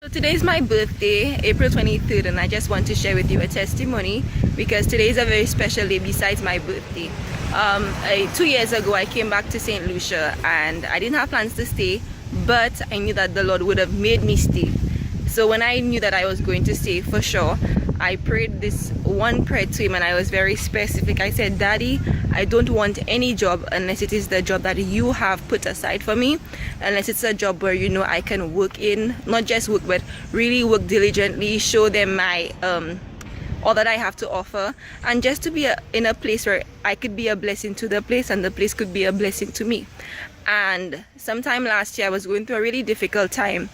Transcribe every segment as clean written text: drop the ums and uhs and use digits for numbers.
So today is my birthday, April 23rd, and I just want to share with you a testimony because today is a very special day besides my birthday. 2 years ago I came back to St. Lucia and I didn't have plans to stay, but I knew that the Lord would have made me stay. So when I knew that I was going to stay for sure, I prayed this one prayer to him and I was very specific. I said, Daddy, I don't want any job unless it is the job that you have put aside for me, unless it's a job where you know I can work in, not just work but really work diligently, show them my all that I have to offer, and just to be in a place where I could be a blessing to the place and the place could be a blessing to me. And sometime last year I was going through a really difficult time,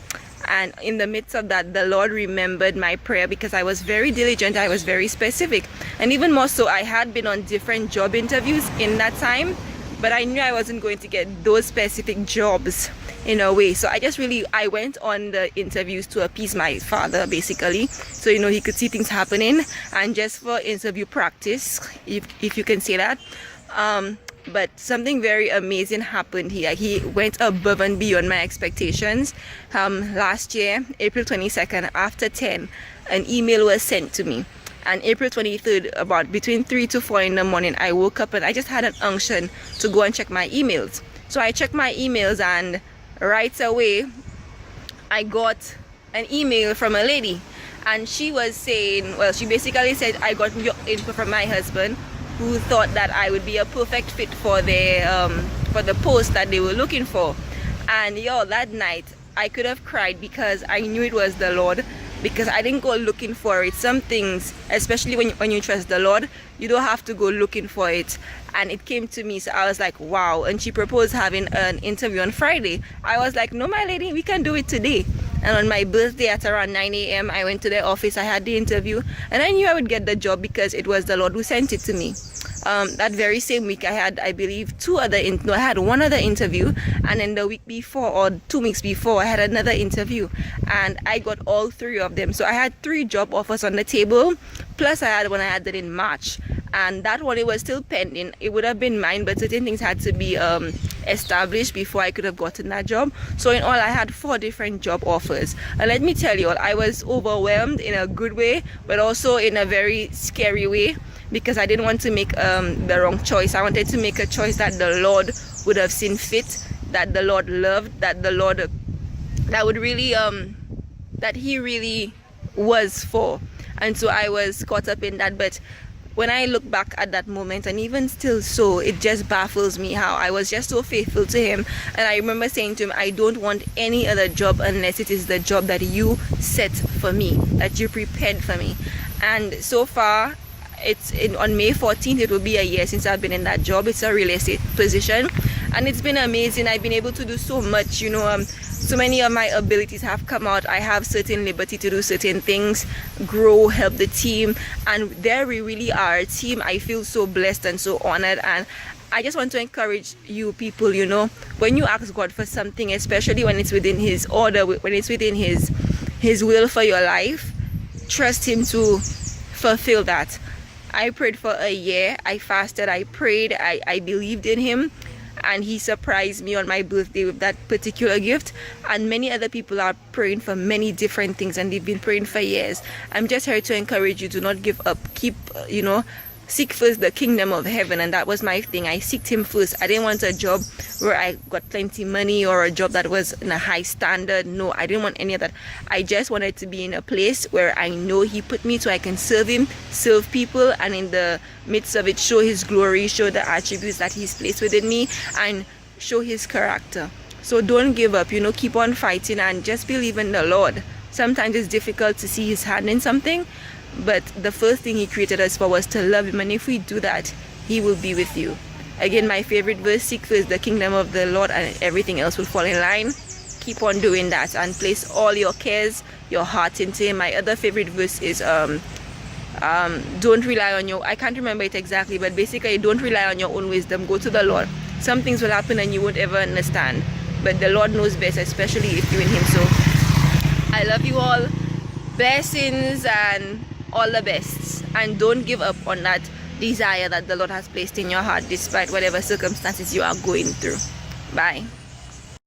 and in the midst of that the Lord remembered my prayer because I was very diligent, I was very specific, and even more so I had been on different job interviews in that time, but I knew I wasn't going to get those specific jobs in a way. So I went on the interviews to appease my father basically, so you know he could see things happening and just for interview practice, if you can say that. But something very amazing happened here. He went above and beyond my expectations. Last year, April 22nd, after 10, an email was sent to me. And April 23rd, about between 3 to 4 in the morning, I woke up and I just had an unction to go and check my emails. So I checked my emails and right away, I got an email from a lady. And she was saying, well, she basically said, I got your info from my husband, who thought that I would be a perfect fit for the post that they were looking for. And that night I could have cried because I knew it was the Lord, because I didn't go looking for it. Some things, especially when you trust the Lord, you don't have to go looking for it, and it came to me. So I was like, wow. And she proposed having an interview on Friday. I was like, no my lady, we can do it today. And on my birthday at around 9 a.m. I went to their office, I had the interview, and I knew I would get the job because it was the Lord who sent it to me. That very same week I had, I believe, I had one other interview, and then the week before or 2 weeks before I had another interview, and I got all 3 of them. So I had 3 job offers on the table, plus I had one I had that in March, and that one, it was still pending. It would have been mine, but certain things had to be established before I could have gotten that job. So in all I had 4 different job offers, and let me tell you all, I was overwhelmed in a good way but also in a very scary way, because I didn't want to make the wrong choice. I wanted to make a choice that the Lord would have seen fit, that the Lord loved, that the Lord that would really that he really was for. And so I was caught up in that. But when I look back at that moment, and even still so, it just baffles me how I was just so faithful to him. And I remember saying to him, I don't want any other job unless it is the job that you set for me, that you prepared for me. And so far, on May 14th, it will be a year since I've been in that job. It's a real estate position, and it's been amazing. I've been able to do so much, you know. So many of my abilities have come out. I have certain liberty to do certain things, grow, help the team, and there we really are a team. I feel so blessed and so honored, and I just want to encourage you people, you know, when you ask God for something, especially when it's within his order, when it's within his will for your life, trust him to fulfill that. I prayed for a year, I fasted, I prayed, I believed in him, and he surprised me on my birthday with that particular gift. And many other people are praying for many different things, and they've been praying for years. I'm just here to encourage you to not give up. Keep, seek first the kingdom of heaven, and that was my thing. I seeked him first. I didn't want a job where I got plenty money or a job that was in a high standard. No, I didn't want any of that. I just wanted to be in a place where I know he put me so I can serve him, serve people, and in the midst of it, show his glory, show the attributes that he's placed within me, and show his character. So don't give up, keep on fighting and just believe in the Lord. Sometimes it's difficult to see his hand in something, but the first thing he created us for was to love him, and if we do that, he will be with you. Again, my favorite verse, seek first the kingdom of the Lord and everything else will fall in line. Keep on doing that and place all your cares, your heart into him. My other favorite verse is don't rely on I can't remember it exactly, but basically don't rely on your own wisdom. Go to the Lord. Some things will happen and you won't ever understand, but the Lord knows best, especially if you're in him. So I love you all. Blessings and all the best, and don't give up on that desire that the Lord has placed in your heart despite whatever circumstances you are going through. Bye.